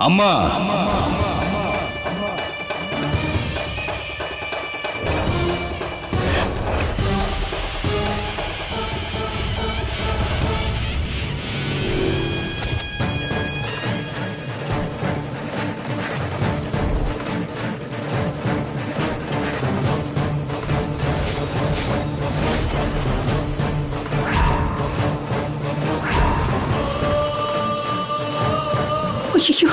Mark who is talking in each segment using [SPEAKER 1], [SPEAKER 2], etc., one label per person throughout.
[SPEAKER 1] ಅಮ್ಮ
[SPEAKER 2] ಅಯ್ಯೋ,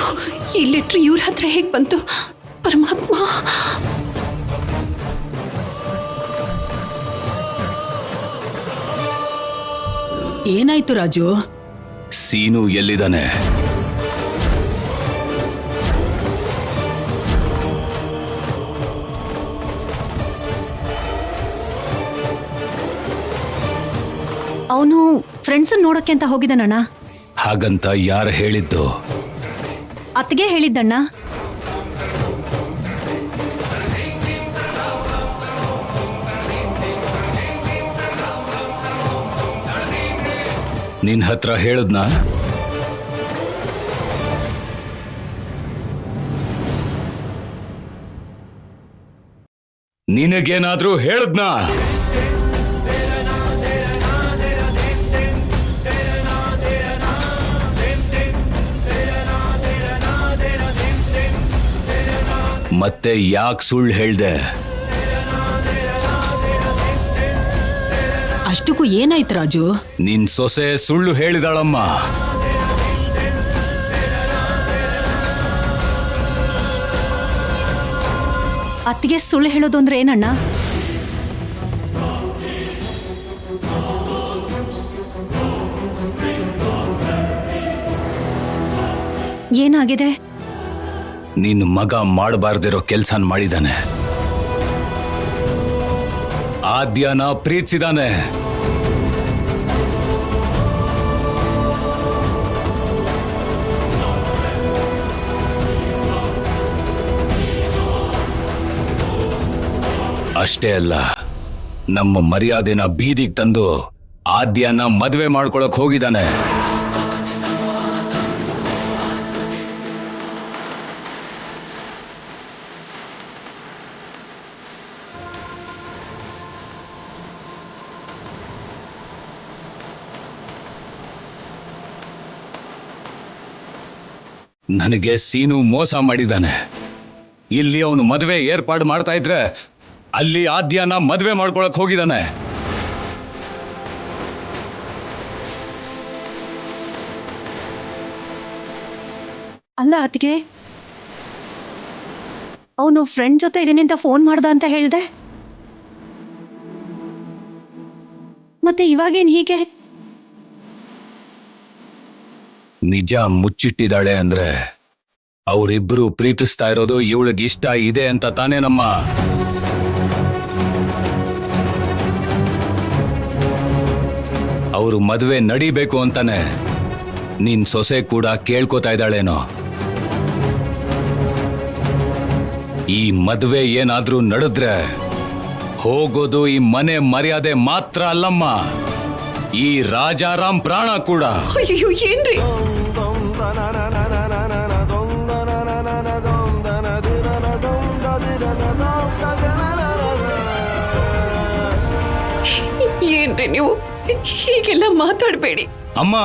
[SPEAKER 2] ಈ ಲೆಟ್ರ್ ಇವ್ರ ಹತ್ರ ಹೇಗೆ ಬಂತು? ಪರಮಾತ್ಮ,
[SPEAKER 3] ಏನಾಯ್ತು ರಾಜು?
[SPEAKER 1] ಸೀನು ಎಲ್ಲಿದ್ದಾನೆ?
[SPEAKER 3] ಅವನು ಫ್ರೆಂಡ್ಸ್ ನೋಡಕ್ಕೆ ಅಂತ ಹೋಗಿದ್ದಾನಣ್ಣ.
[SPEAKER 1] ಹಾಗಂತ ಯಾರು ಹೇಳಿದ್ದು?
[SPEAKER 3] ಅತ್ತಿಗೆ ಹೇಳಿದ್ದಣ್ಣ.
[SPEAKER 1] ನಿನ್ ಹತ್ರ ಹೇಳದ್ನಾ? ನಿನಗೇನಾದ್ರೂ ಹೇಳದ್ನಾ? ಮತ್ತೆ ಯಾಕೆ ಸುಳ್ಳು ಹೇಳ್ದೆ?
[SPEAKER 3] ಅಷ್ಟಕ್ಕೂ ಏನಾಯ್ತು ರಾಜು?
[SPEAKER 1] ನಿನ್ ಸೊಸೆ ಸುಳ್ಳು ಹೇಳಿದಾಳಮ್ಮ.
[SPEAKER 3] ಅತ್ತಿಗೆ ಸುಳ್ಳು ಹೇಳೋದು ಅಂದ್ರೆ ಏನಣ್ಣ? ಏನಾಗಿದೆ?
[SPEAKER 1] ನಿನ್ ಮಗ ಮಾಡಬಾರ್ದಿರೋ ಕೆಲ್ಸನ್ ಮಾಡಿದಾನೆ. ಆದ್ಯನ ಪ್ರೀತಿಸಿದಾನೆ. ಅಷ್ಟೇ ಅಲ್ಲ, ನಮ್ಮ ಮರ್ಯಾದೆನ ಬೀದಿಗೆ ತಂದು ಆದ್ಯನ ಮದುವೆ ಮಾಡ್ಕೊಳಕ್ ಹೋಗಿದ್ದಾನೆ. ನನಗೆ ಸೀನು ಮೋಸ ಮಾಡಿದ್ದಾನೆ. ಇಲ್ಲಿ ಅವನು ಮದುವೆ ಏರ್ಪಾಡು ಮಾಡ್ತಾ ಇದ್ರೆ ಅಲ್ಲಿ ಆದ್ಯನ ಮದುವೆ ಮಾಡ್ಕೊಳಕ್ ಹೋಗಿದ್ದಾನೆ.
[SPEAKER 3] ಅಲ್ಲ ಅತ್ತಿಗೆ, ಅವನು ಫ್ರೆಂಡ್ ಜೊತೆ ಇದೀನಿ ಅಂತ ಫೋನ್ ಮಾಡ್ದ ಅಂತ ಹೇಳ್ದೆ, ಮತ್ತೆ ಇವಾಗೇನು ಹೀಗೆ?
[SPEAKER 1] ನಿಜ ಮುಚ್ಚಿಟ್ಟಿದ್ದಾಳೆ ಅಂದ್ರೆ ಅವರಿಬ್ರು ಪ್ರೀತಿಸ್ತಾ ಇರೋದು ಇವಳಿಗೆ ಇಷ್ಟ ಇದೆ ಅಂತ ತಾನೇನಮ್ಮ. ಅವರು ಮದುವೆ ನಡಿಬೇಕು ಅಂತಾನೆ ನಿನ್ ಸೊಸೆ ಕೂಡ ಕೇಳ್ಕೊತಾ ಇದ್ದಾಳೇನೋ. ಈ ಮದುವೆ ಏನಾದ್ರೂ ನಡೆದ್ರೆ ಹೋಗೋದು ಈ ಮನೆ ಮರ್ಯಾದೆ ಮಾತ್ರ ಅಲ್ಲಮ್ಮ, ಈ ರಾಜಾರಾಮ್ ಪ್ರಾಣ ಕೂಡ.
[SPEAKER 2] ಅಯ್ಯೋ, ಏನ್ರಿ? ಏನ್ರಿ ನೀವು ಹೀಗೆಲ್ಲ ಮಾತಾಡಬೇಡಿ
[SPEAKER 1] ಅಮ್ಮ.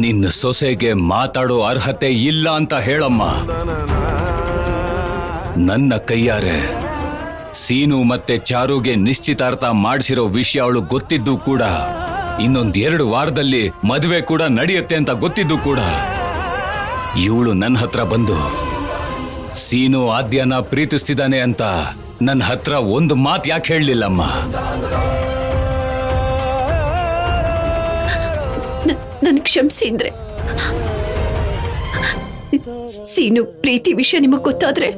[SPEAKER 1] ನಿನ್ನ ಸೊಸೆಗೆ ಮಾತಾಡೋ ಅರ್ಹತೆ ಇಲ್ಲ ಅಂತ ಹೇಳಮ್ಮ. ನನ್ನ ಕೈಯಾರೆ ಸೀನು ಮತ್ತೆ ಚಾರುಗೆ ನಿಶ್ಚಿತಾರ್ಥ ಮಾಡಿಸಿರೋ ವಿಷಯ ಅವಳು ಗೊತ್ತಿದ್ದು ಕೂಡ, ಇನ್ನೊಂದ್2 ವಾರದಲ್ಲಿ ಮದುವೆ ಕೂಡ ನಡೆಯುತ್ತೆ ಅಂತ ಗೊತ್ತಿದ್ದು ಕೂಡ, ಇವಳು ನನ್ನ ಹತ್ರ ಬಂದು ಸೀನು ಆದ್ಯನ ಪ್ರೀತಿಸ್ತಿದ್ದಾನೆ ಅಂತ ನನ್ನ ಹತ್ರ ಒಂದು ಮಾತು ಯಾಕೆ ಹೇಳಲಿಲ್ಲಮ್ಮ?
[SPEAKER 2] ನನ್ ಕ್ಷಮಿಸಿ ಅಂದ್ರೆ, ಸೀನು ಪ್ರೀತಿ ವಿಷಯ ನಿಮಗ್ ಗೊತ್ತಾದ್ರೆ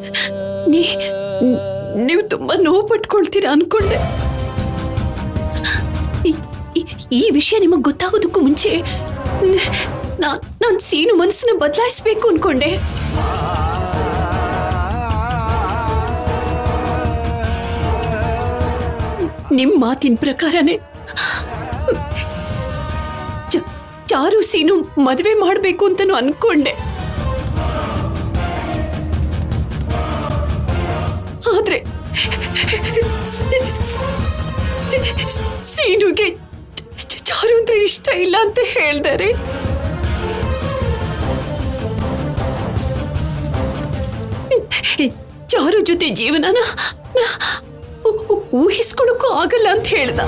[SPEAKER 2] ನೀವು ತುಂಬಾ ನೋವು ಪಟ್ಕೊಳ್ತೀರಾ ಅನ್ಕೊಂಡೆ. ಈ ವಿಷಯ ನಿಮಗ್ ಗೊತ್ತಾಗೋದಕ್ಕೂ ಮುಂಚೆ ನಾನ್ ಸೀನು ಮನಸ್ಸನ್ನ ಬದಲಾಯಿಸ್ಬೇಕು ಅನ್ಕೊಂಡೆ. ನಿಮ್ ಮಾತಿನ ಪ್ರಕಾರನೇ ಚಾರು ಸೀನು ಮದುವೆ ಮಾಡಬೇಕು ಅಂತನೂ ಅನ್ಕೊಂಡೆ. ಆದ್ರೆ ಸೀನುಗೆ ಚಾರು ಅಂದ್ರೆ ಇಷ್ಟ ಇಲ್ಲ ಅಂತ ಹೇಳ್ತಾರೆ. ಚಾರು ಜೊತೆ ಜೀವನನ ಊಹಿಸ್ಕೊಳಕ್ಕೂ ಆಗಲ್ಲ ಅಂತ ಹೇಳ್ದ.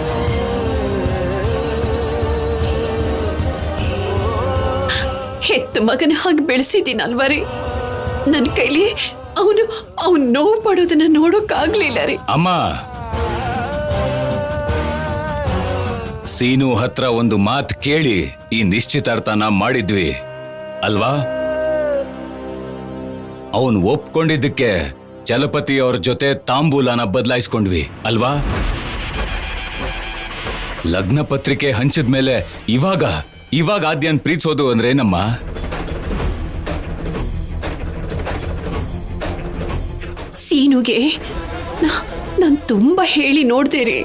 [SPEAKER 2] ಹೆತ್ತ ಮಗನ ಹಾಗೆ ಬೆಳೆಸಿದ್ದೀನಲ್ವ ರೀ, ನನ್ನ ಕೈಲಿ ಅವನು ನೋವು ಪಡೋದನ್ನ ನೋಡೋಕ್ಕಾಗ್ಲಿಲ್ಲ ರೀ.
[SPEAKER 1] ಅಮ್ಮ, ಸೀನು ಹತ್ರ ಒಂದು ಮಾತು ಕೇಳಿ ಈ ನಿಶ್ಚಿತಾರ್ಥನ ಮಾಡಿದ್ವಿ ಅಲ್ವಾ? ಅವನ್ ಒಪ್ಕೊಂಡಿದ್ದಕ್ಕೆ ಚಲಪತಿ ಅವ್ರ ಜೊತೆ ತಾಂಬೂಲನ ಬದಲಾಯಿಸ್ಕೊಂಡ್ವಿ ಅಲ್ವಾ? ಲಗ್ನ ಪತ್ರಿಕೆ ಹಂಚಿದ್ಮೇಲೆ ಇವಾಗ ಆದ್ಯನ್ ಪ್ರೀತಿಸೋದು ಅಂದ್ರೆ ಏನಮ್ಮ?
[SPEAKER 2] ಸೀನುಗೆ ನಾನ್ ತುಂಬಾ ಹೇಳಿ ನೋಡ್ದೆ ರೀ.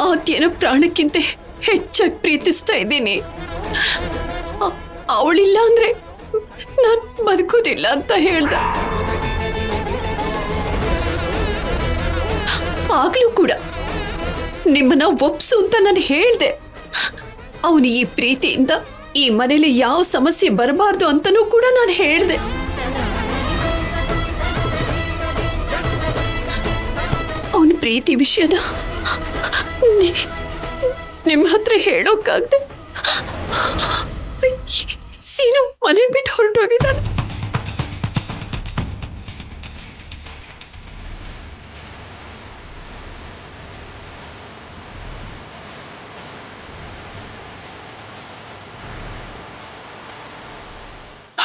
[SPEAKER 2] ಆದ್ಯನ ಪ್ರಾಣಕ್ಕಿಂತ ಹೆಚ್ಚಾಗಿ ಪ್ರೀತಿಸ್ತಾ ಇದ್ದೀನಿ. ಅವಳಿಲ್ಲ ಅಂದ್ರೆ ನಾನ್ ಬದುಕೋದಿಲ್ಲ ಅಂತ ಹೇಳ್ದ. ಆಗ್ಲೂ ಕೂಡ ನಿಮ್ಮನ್ನ ಒಪ್ಸು ಅಂತ ನಾನು ಹೇಳ್ದೆ. ಅವನು ಈ ಪ್ರೀತಿಯಿಂದ ಈ ಮನೇಲಿ ಯಾವ ಸಮಸ್ಯೆ ಬರಬಾರ್ದು ಅಂತನೂ ಕೂಡ ನಾನು ಹೇಳ್ದೆ. ಅವನ ಪ್ರೀತಿ ವಿಷಯನ ನಿಮ್ಮ ಹತ್ರ ಹೇಳೋಕ್ಕಾಗ್ದೆ ಸೀನು ಮನೆ ಬಿಟ್ಟು ಹೊರಟೋಗಿದ್ದಾನೆ.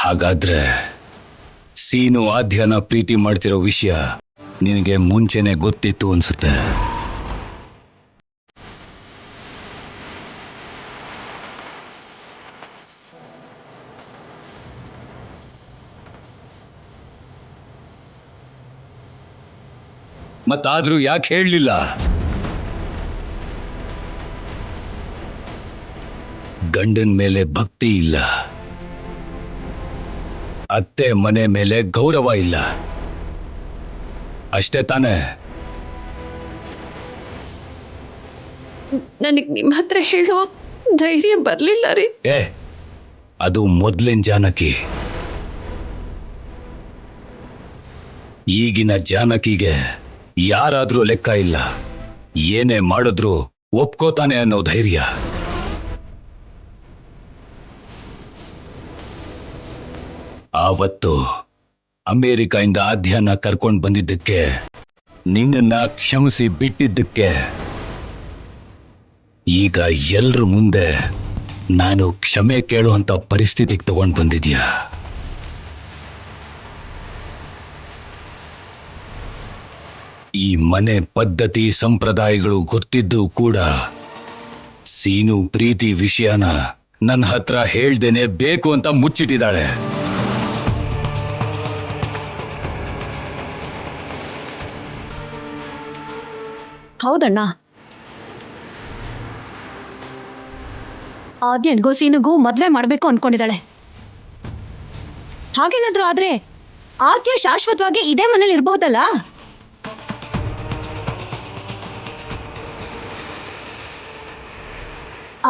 [SPEAKER 1] ಹಾಗಾದ್ರೆ ಸೀನು ಆದ್ಯನ ಪ್ರೀತಿ ಮಾಡ್ತಿರೋ ವಿಷಯ ನಿನಗೆ ಮುಂಚೆನೆ ಗೊತ್ತಿತ್ತು ಅನ್ಸುತ್ತೆ. ಮತ್ತಾದ್ರೂ ಯಾಕೆ ಹೇಳಲಿಲ್ಲ? ಗಂಡನ ಮೇಲೆ ಭಕ್ತಿ ಇಲ್ಲ, ಅತ್ತೆ ಮನೆ ಮೇಲೆ ಗೌರವ ಇಲ್ಲ, ಅಷ್ಟೇ ತಾನೇ?
[SPEAKER 2] ನನಗ್ ನಿಮ್ಮ ಹತ್ರ ಹೇಳೋ ಧೈರ್ಯ ಬರ್ಲಿಲ್ಲ ರೀ.
[SPEAKER 1] ಅದು ಮೊದ್ಲಿನ ಜಾನಕಿ. ಈಗಿನ ಜಾನಕಿಗೆ ಯಾರಾದ್ರೂ ಲೆಕ್ಕ ಇಲ್ಲ, ಏನೇ ಮಾಡಿದ್ರು ಒಪ್ಕೋತಾನೆ ಅನ್ನೋ ಧೈರ್ಯ. ಆವತ್ತು ಅಮೇರಿಕಾಯಿಂದ ಆದ್ಯನ ಕರ್ಕೊಂಡು ಬಂದಿದ್ದಕ್ಕೆ, ನಿನ್ನನ್ನ ಕ್ಷಮಿಸಿ ಬಿಟ್ಟಿದ್ದಕ್ಕೆ ಈಗ ಎಲ್ರ ಮುಂದೆ ನಾನು ಕ್ಷಮೆ ಕೇಳುವಂತ ಪರಿಸ್ಥಿತಿಗೆ ತಗೊಂಡು ಬಂದಿದ್ಯಾ? ಈ ಮನೆ ಪದ್ಧತಿ ಸಂಪ್ರದಾಯಗಳು ಗೊತ್ತಿದ್ದು ಕೂಡ ಸೀನು ಪ್ರೀತಿ ವಿಷಯನ ನನ್ನ ಹತ್ರ ಹೇಳ್ದೇನೆ ಬೇಕು ಅಂತ ಮುಚ್ಚಿಟ್ಟಿದ್ದಾಳೆ.
[SPEAKER 3] ಹೌದಣ್ಣ, ಆದ್ಯನ್ಗೂ ಸೀನುಗೂ ಮದ್ವೆ ಮಾಡ್ಬೇಕು ಅನ್ಕೊಂಡಿದ್ದಾಳೆ. ಹಾಗೇನಾದ್ರೂ ಆದ್ರೆ ಆದ್ಯ ಶಾಶ್ವತವಾಗಿ ಇದೇ ಮನೇಲಿ ಇರ್ಬಹುದಲ್ಲ?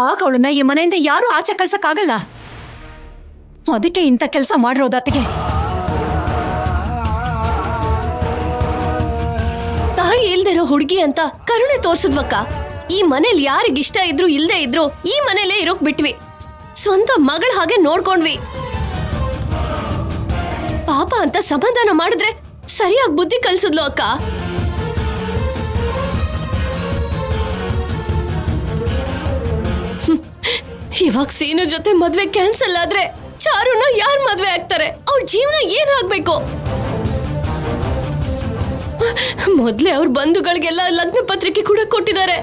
[SPEAKER 3] ಆಗ ಅವಳನ್ನ ಈ ಮನೆಯಿಂದ ಯಾರು ಆಚೆ ಕಳ್ಸಕ್ಕಾಗಲ್ಲ. ಅದಕ್ಕೆ ಇಂಥ ಕೆಲಸ ಮಾಡಿರೋದತ್ತಿಗೆ.
[SPEAKER 4] ತಾಯಿ ಇಲ್ದಿರೋ ಹುಡುಗಿ ಅಂತ ಕರುಣೆ ತೋರ್ಸದ್ವಕ್ಕ. ಈ ಮನೇಲಿ ಯಾರಿಗಿಷ್ಟ ಇದ್ರು ಇಲ್ದೇ ಇದ್ರು ಈ ಮನೇಲೇ ಇರೋಕ್ ಬಿಟ್ವಿ. ಸ್ವಂತ ಮಗಳ ಹಾಗೆ ನೋಡ್ಕೊಂಡ್ವಿ. ಪಾಪ ಅಂತ ಸಮಾಧಾನ ಮಾಡಿದ್ರೆ ಸರಿಯಾಗಿ ಬುದ್ಧಿ ಕಲ್ಸಿದ್ಲು ಅಕ್ಕ. ಇವಾಗ ಸೀನು ಜೊತೆ ಮದ್ವೆ ಕ್ಯಾನ್ಸಲ್ ಆದ್ರೆ ಚಾರುನ ಯಾರ್ ಮದ್ವೆ ಆಗ್ತಾರೆ? ಅವ್ರ ಜೀವನ ಏನಾಗ್ಬೇಕು? ಮೊದ್ಲೇ ಅವ್ರ ಬಂಧುಗಳಿಗೆಲ್ಲ ಲಗ್ನ ಪತ್ರಿಕೆ ಕೂಡ ಕೊಟ್ಟಿದ್ದಾರೆ.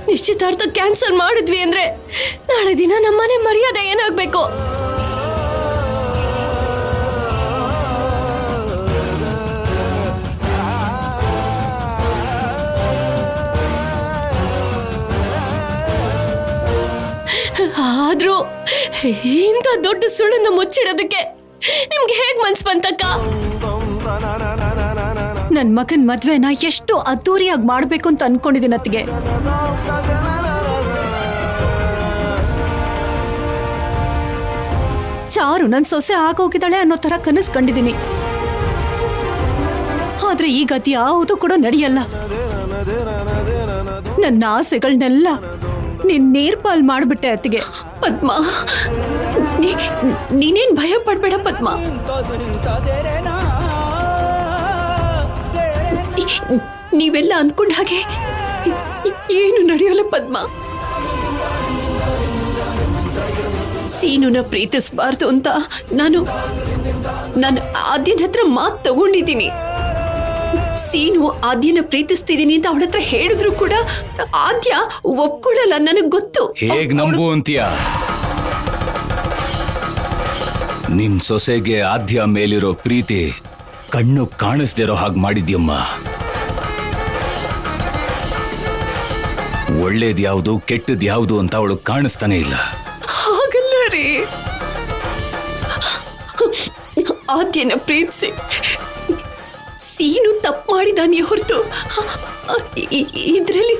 [SPEAKER 4] ನಿಶ್ಚಿತಾರ್ಥ ಕ್ಯಾನ್ಸಲ್ ಮಾಡಿದ್ವಿ ಅಂದ್ರೆ ನಾಳೆ ದಿನ ನಮ್ಮನೆ ಮರ್ಯಾದೆ ಏನಾಗ್ಬೇಕು? ಇಂಥ ದೊಡ್ಡ ಸುಳ್ಳನ್ನ ಮುಚ್ಚಿಡೋದಕ್ಕೆ ನಿಮ್ಗೆ ಹೇಗ್ ಮನ್ಸ್ ಬಂತಕ್ಕ?
[SPEAKER 3] ನನ್ ಮಗನ್ ಮದ್ವೆನ ಎಷ್ಟು ಅದ್ದೂರಿಯಾಗಿ ಮಾಡ್ಬೇಕು ಅಂತ ಅನ್ಕೊಂಡಿದ್ದೀನಿ ಅತ್ತಿಗೆ. ಚಾರು ನನ್ ಸೊಸೆ ಆಗೋಗಿದ್ದಾಳೆ ಅನ್ನೋ ತರ ಕನಸು ಕಂಡಿದ್ದೀನಿ. ಆದ್ರೆ ಈಗ ಅದ್ ಯಾವುದು ಕೂಡ ನಡೆಯಲ್ಲ. ನನ್ನ ಆಸೆಗಳನ್ನೆಲ್ಲ ನೀನ್ ನೀರ್ಪಾಲ್ ಮಾಡ್ಬಿಟ್ಟೆ ಅತ್ತಿಗೆ.
[SPEAKER 2] ಪದ್ಮ, ನೀನೇನ್ ಭಯ ಪಡ್ಬೇಡ ಪದ್ಮ. ನೀವೆಲ್ಲ ಅನ್ಕೊಂಡ ಹಾಗೆ ಏನು ನಡೆಯೋಲ್ಲ ಪದ್ಮ. ಸೀನುನ ಪ್ರೀತಿಸಬಾರ್ದು ಅಂತ ನಾನು ಆದ್ಯನ ಹತ್ರ ಮಾತು ತಗೊಂಡಿದ್ದೀನಿ. ಸೀನು ಆದ್ಯನ ಪ್ರೀತಿಸ್ತಿದ್ದೀನಿ ಅಂತ ಅವಳ ಹತ್ರ ಹೇಳಿದ್ರು ಕೂಡ ಆದ್ಯ ಒಪ್ಕೊಳ್ಳಲ್ಲ. ನನಗ್ ಗೊತ್ತು.
[SPEAKER 1] ಹೇಗ್ ನಂಬು ಅಂತೀಯ? ನಿನ್ ಸೊಸೆಗೆ ಆದ್ಯ ಮೇಲಿರೋ ಪ್ರೀತಿ ಕಣ್ಣು ಕಾಣಿಸ್ದಿರೋ ಹಾಗೆ ಮಾಡಿದ್ಯಮ್ಮ. ಒಳ್ಳೇದ್ಯಾವ್ದು ಕೆಟ್ಟದ್ಯಾವ್ದು ಅಂತ ಅವಳು ಕಾಣಿಸ್ತಾನೆ ಇಲ್ಲ.
[SPEAKER 2] ಹಾಗಲ್ಲ ರೀ, ಆದ್ಯನ ಪ್ರೀತಿಸಿ ಸೀನು ತಪ್ಪು ಮಾಡಿದಾನೆ ಹೊರತು ಇದ್ರಲ್ಲಿ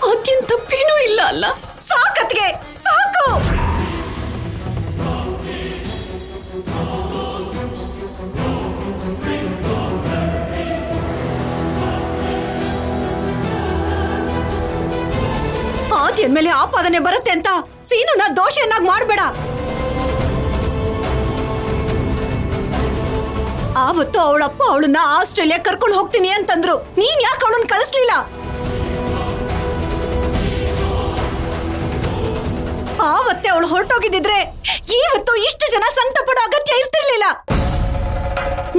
[SPEAKER 2] ಆದ್ಯನ ತಪ್ಪೇನೂ ಇಲ್ಲ ಅಲ್ಲ.
[SPEAKER 3] ಸಾಕತ್ಗೆ ಸಾಕು. ಆದ್ಯನ್ ಮೇಲೆ ಆಪಾದನೆ ಬರುತ್ತೆ ಅಂತ ಸೀನುನ ದೋಷಿಯನ್ನಾಗಿ ಮಾಡ್ಬೇಡ. ಆವತ್ತು ಅವಳಪ್ಪ ಅವಳನ್ನ ಆಸ್ಟ್ರೇಲಿಯಾ ಕರ್ಕೊಂಡು ಹೋಗ್ತೀನಿ ಅಂತಂದ್ರು. ನೀನ್ ಯಾಕೆ ಅವಳನ್ನ ಕಳಿಸ್ಲಿಲ್ಲ? ಆವತ್ತೆ ಅವಳು ಹೊರಟೋಗಿದ್ದಿದ್ರೆ ಇವತ್ತು ಇಷ್ಟು ಜನ ಸಂಕಟ ಪಡೋ ಅಗತ್ಯ ಇರ್ತಿರ್ಲಿಲ್ಲ.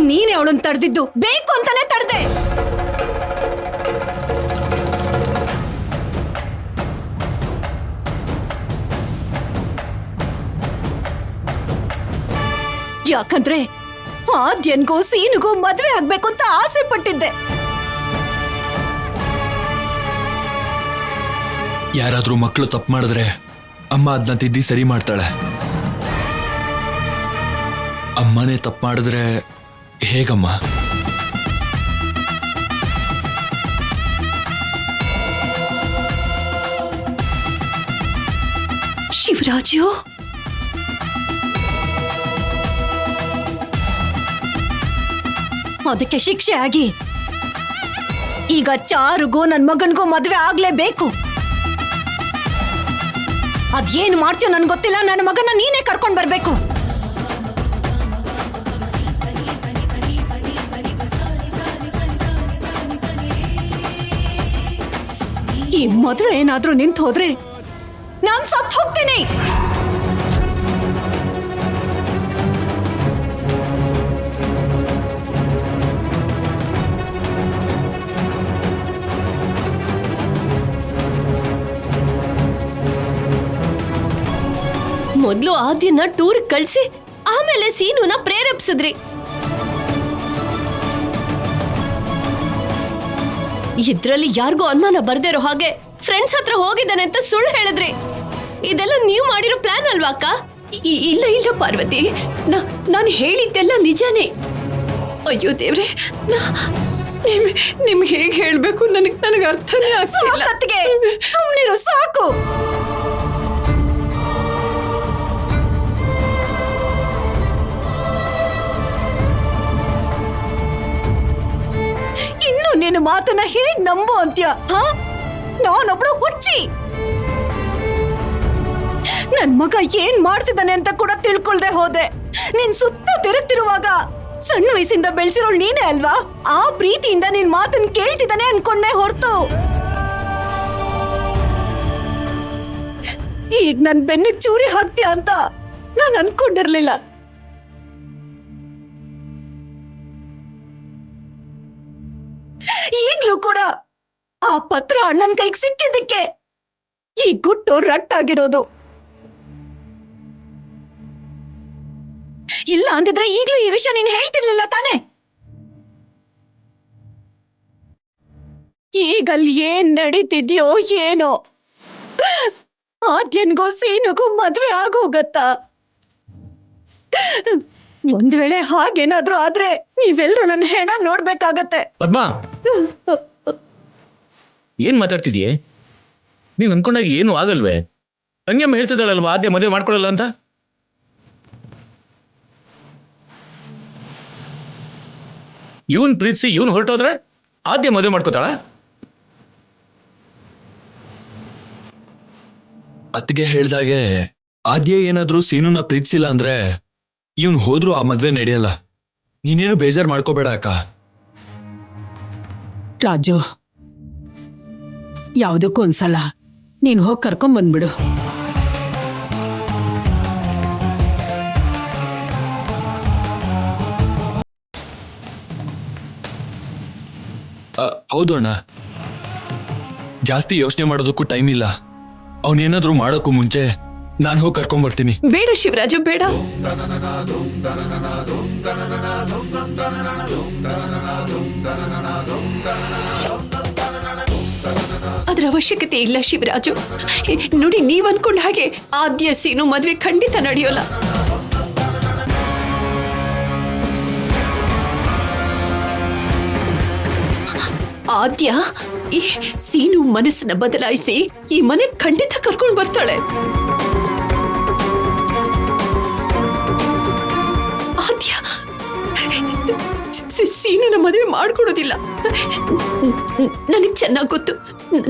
[SPEAKER 3] ನೀನೇ ಅವಳನ್ನ ತಡೆದಿದ್ದು, ಬೇಕು ಅಂತಾನೆ ತಡೆದೆ. ಯಾಕಂದ್ರೆ ಆದ್ಯನ್ಗೂ ಸೀನಿಗೂ ಮದ್ವೆ ಆಗ್ಬೇಕು ಅಂತ ಆಸೆ ಪಟ್ಟಿದ್ದೆ.
[SPEAKER 5] ಯಾರಾದ್ರೂ ಮಕ್ಕಳು ತಪ್ಪು ಮಾಡಿದ್ರೆ ಅಮ್ಮ ಅದನ್ನ ತಿದ್ದಿ ಸರಿ ಮಾಡ್ತಾಳೆ. ಅಮ್ಮನೇ ತಪ್ಪು ಮಾಡಿದ್ರೆ ಹೇಗಮ್ಮ?
[SPEAKER 2] ಶಿವರಾಜು,
[SPEAKER 3] ಅದಕ್ಕೆ ಶಿಕ್ಷೆ ಆಗಿ ಈಗ ಚಾರುಗೂ ನನ್ ಮಗನ್ಗೂ ಮದ್ವೆ ಆಗ್ಲೇಬೇಕು. ಅದೇನು ಮಾಡ್ತೀಯೋ ನನ್ ಗೊತ್ತಿಲ್ಲ. ನನ್ನ ಮಗನ ನೀನೇ ಕರ್ಕೊಂಡ್ ಬರ್ಬೇಕು. ಈ ಮದ್ವೆ ಏನಾದ್ರೂ ನಿಂತು ಹೋದ್ರೆ ನಾನ್ ಸತ್ತು ಹೋಗ್ತೀನಿ.
[SPEAKER 4] ಮೊದ್ಲು ಆದ್ಯನ ಟೂರ್ ಕಳ್ಸಿ ಆಮೇಲೆ ಸೀನುನ ಪ್ರೇರೇಪಿಸಿದ್ರಿ. ಇದ್ರಲ್ಲಿ ಯಾರಿಗೂ ಅನುಮಾನ ಬರ್ದೇ ಇರೋ ಹಾಗೆ ಫ್ರೆಂಡ್ಸ್ ಹತ್ರ ಹೋಗಿದ್ದಾನೆ ಅಂತ ಸುಳ್ಳು ಹೇಳಿದ್ರಿ. ಇದೆಲ್ಲ ನೀವು ಮಾಡಿರೋ ಪ್ಲಾನ್ ಅಲ್ವಾ ಅಕ್ಕ?
[SPEAKER 2] ಇಲ್ಲ ಇಲ್ಲ ಪಾರ್ವತಿ, ನಾನು ಹೇಳಿದ್ದೆಲ್ಲ ನಿಜಾನೇ. ಅಯ್ಯೋ ದೇವ್ರೆ, ನಿಮ್ಗೆ ಹೇಗೆ ಹೇಳ್ಬೇಕು ನನಗೆ ಅರ್ಥನೇ ಆಗ್ತಿಲ್ಲ.
[SPEAKER 3] ಸುಮ್ನಿರು, ಸಾಕು. ಇನ್ನು ನಿನ್ನ ಮಾತನ್ನ ಹೇಗ್ ನಂಬು ಅಂತ್ಯ? ನಾನೊಬ್ಳು ಹುಚ್ಚಿ. ನನ್ ಮಗ ಏನ್ ಮಾಡ್ತಿದ್ದಾನೆ ಅಂತ ಕೂಡ ತಿಳ್ಕೊಳ್ದೆ ಹೋದೆ. ನಿನ್ ಸುತ್ತ ತಿರುಗ್ತಿರುವಾಗ ಸಣ್ಣ ವಯಸ್ಸಿಂದ ಬೆಳೆಸಿರೋಳು ನೀನೇ ಅಲ್ವಾ? ಆ ಪ್ರೀತಿಯಿಂದ ನಿನ್ ಮಾತನ್ನ ಕೇಳ್ತಿದ್ದಾನೆ ಅನ್ಕೊಂಡೆ ಹೊರತು ಈಗ ನನ್ ಬೆನ್ನಿಗೆ ಚೂರಿ ಹಾಕ್ತೀಯ ಅಂತ ನಾನು ಅನ್ಕೊಂಡಿರ್ಲಿಲ್ಲ. ಈಗ್ಲೂ ಕೂಡ ಆ ಪತ್ರ ಅಣ್ಣನ್ ಕೈಗೆ ಸಿಕ್ಕಿದ್ದಕ್ಕೆ ಈ ಗುಟ್ಟು ರಟ್ಟಾಗಿರೋದು. ಇಲ್ಲ ಅಂದಿದ್ರೆ ಈಗ್ಲೂ ಈ ವಿಷಯ ನೀನ್ ಹೇಳ್ತಿರ್ಲಿಲ್ಲ ತಾನೆ? ಈಗಲ್ಲಿ ಏನ್ ನಡೀತಿದ್ಯೋ ಏನೋ, ಆದ್ಯನ್ಗೋ ಸೀನುಗೂ ಮದ್ವೆ ಆಗೋಗತ್ತಾ? ಒಂದ್ ವೇಳೆ ಹಾಗೇನಾದ್ರೂ ಆದ್ರೆ ನೀವೆಲ್ರೂ ನನ್ನ ಹೆಣ ನೋಡ್ಬೇಕಾಗತ್ತೆ.
[SPEAKER 6] ಪದ್ಮಾ, ಏನ್ ಮಾತಾಡ್ತಿದ್ಯೆ? ನೀನ್ ಅನ್ಕೊಂಡಾಗ ಏನು ಆಗಲ್ವೇ? ತಂಗಿಯಮ್ಮ ಹೇಳ್ತಿದ್ದಾಳಲ್ವಾ ಆದ್ಯ ಮದುವೆ ಮಾಡ್ಕೊಳಲ್ಲ ಅಂತ. ಇವನ್ ಪ್ರೀತಿಸಿ ಇವನ್ ಹೊರಟೋದ್ರೆ ಆದ್ಯ ಮದುವೆ ಮಾಡ್ಕೋತಾಳ?
[SPEAKER 5] ಅತ್ತಿಗೆ ಹೇಳ್ದಾಗೆ ಆದ್ಯ ಏನಾದ್ರೂ ಸೀನುನ ಪ್ರೀತಿಸಿಲ್ಲ ಅಂದ್ರೆ ಇವನ್ ಹೋದ್ರೂ ಆ ಮದ್ವೆ ನಡೆಯಲ್ಲ. ನೀನೇನು ಬೇಜಾರ್ ಮಾಡ್ಕೋಬೇಡ ಅಕ್ಕ.
[SPEAKER 7] ರಾಜು, ಯಾವುದಕ್ಕೂ ಒಂದ್ಸಲ ನೀನ್ ಹೋಗಿ ಕರ್ಕೊಂಡ್ ಬಂದ್ಬಿಡು.
[SPEAKER 5] ಹೌದು ಅಣ್ಣ, ಜಾಸ್ತಿ ಯೋಚನೆ ಮಾಡೋದಕ್ಕೂ ಟೈಮ್ ಇಲ್ಲ. ಅವನೇನಾದ್ರೂ ಮಾಡೋಕ್ಕೂ ಮುಂಚೆ ನಾನು ಹೋಗಿ ಕರ್ಕೊಂಡ್ ಬರ್ತೀನಿ.
[SPEAKER 2] ಬೇಡ ಶಿವರಾಜು, ಬೇಡ. ಅದ್ರ ಅವಶ್ಯಕತೆ ಇಲ್ಲ ಶಿವರಾಜು. ನೋಡಿ, ನೀವ್ ಅನ್ಕೊಂಡ ಹಾಗೆ ಆದ್ಯ ಸೀನು ಮದ್ವೆ ಖಂಡಿತ ನಡೆಯೋಲ್ಲ. ಆದ್ಯ ಈ ಸೀನು ಮನಸ್ಸನ್ನ ಬದಲಾಯಿಸಿ ಈ ಮನೆ ಖಂಡಿತ ಕರ್ಕೊಂಡು ಬರ್ತಾಳೆ. ಆದ್ಯ ಸೀನುನ ಮದುವೆ ಮಾಡ್ಕೊಡೋದಿಲ್ಲ. ನನಗ್ ಚೆನ್ನಾಗ್ ಗೊತ್ತು.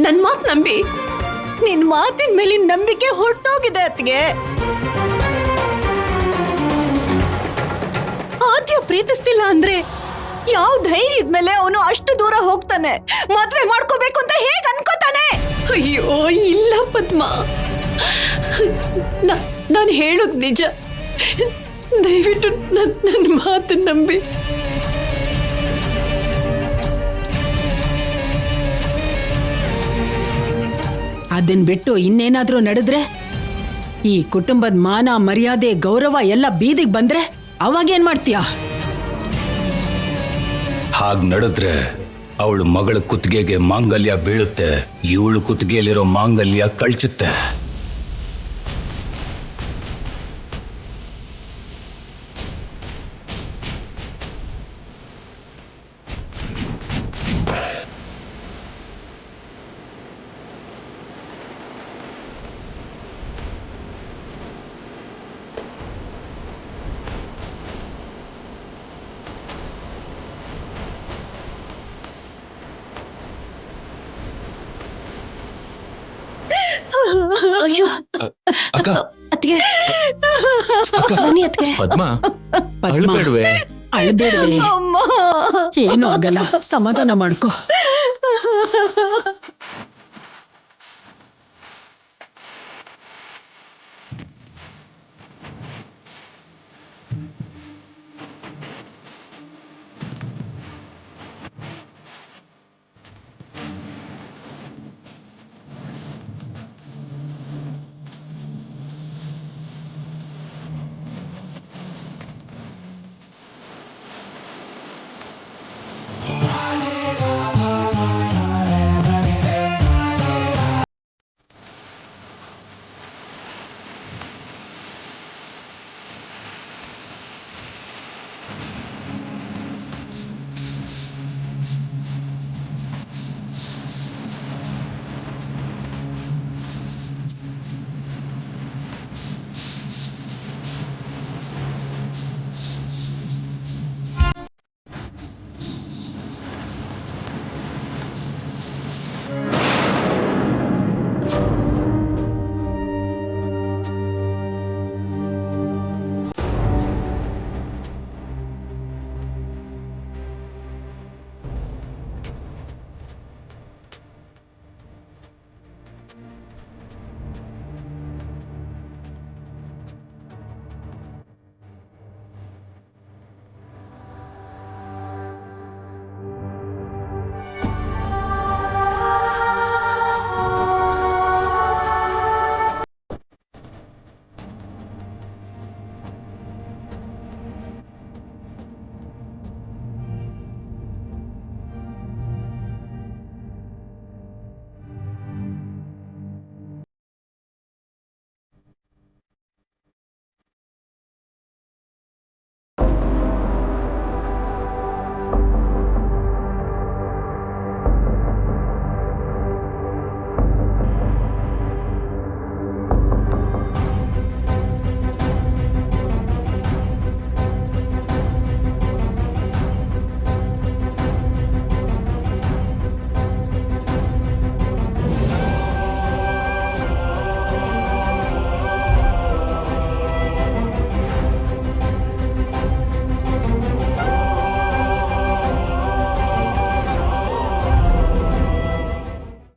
[SPEAKER 2] ನನ್ ಮಾತ್ ನಂಬಿ.
[SPEAKER 3] ನಿನ್ ಮಾತಿನ ಮೇಲಿನ ನಂಬಿಕೆ ಹೊರಟೋಗಿದೆ ಅತ್ತಿಗೆ. ಆದ್ಯ ಪ್ರೀತಿಸ್ತಿಲ್ಲ ಅಂದ್ರೆ ಯಾವ ಧೈರ್ಯದ ಮೇಲೆ ಅವನು ಅಷ್ಟು ದೂರ ಹೋಗ್ತಾನೆ? ಮದ್ವೆ ಮಾಡ್ಕೋಬೇಕು ಅಂತ ಹೇಗ್ ಅನ್ಕೋತಾನೆ?
[SPEAKER 2] ಅಯ್ಯೋ ಇಲ್ಲ ಪದ್ಮ, ನಾನು ಹೇಳೋದು ನಿಜ. ದಯವಿಟ್ಟು ನನ್ನ ಮಾತನ್ನ ನಂಬಿ.
[SPEAKER 7] ಅದನ್ ಬಿಟ್ಟು ಇನ್ನೇನಾದ್ರೂ ನಡೆದ್ರೆ, ಈ ಕುಟುಂಬದ ಮಾನ ಮರ್ಯಾದೆ ಗೌರವ ಎಲ್ಲ ಬೀದಿಗೆ ಬಂದ್ರೆ ಅವಾಗೇನ್ ಮಾಡ್ತೀಯ?
[SPEAKER 1] ಹಾಗ್ ನಡೆದ್ರೆ ಅವಳು ಮಗಳ ಕುತ್ತಿಗೆಗೆ ಮಾಂಗಲ್ಯ ಬೀಳುತ್ತೆ, ಇವಳು ಕುತ್ತಿಗೆಯಲ್ಲಿರೋ ಮಾಂಗಲ್ಯ ಕಳ್ಚುತ್ತೆ.
[SPEAKER 4] ಅಯ್ಯೋ
[SPEAKER 5] ಅಕ್ಕ,
[SPEAKER 4] ಅತ್ತಿಗೆ, ಬನ್ನಿ ಅತ್ತಿಗೆ.
[SPEAKER 6] ಪದ್ಮಾ,
[SPEAKER 7] ಪದ್ಮ,
[SPEAKER 6] ಅಳ್ಬೇಡ್ವೆ?
[SPEAKER 7] ಅಳ್ಬೇಡ್ವೆ,
[SPEAKER 3] ಅಮ್ಮ,
[SPEAKER 7] ಏನೂ ಆಗಲ್ಲ, ಸಮಾಧಾನ ಮಾಡ್ಕೋ.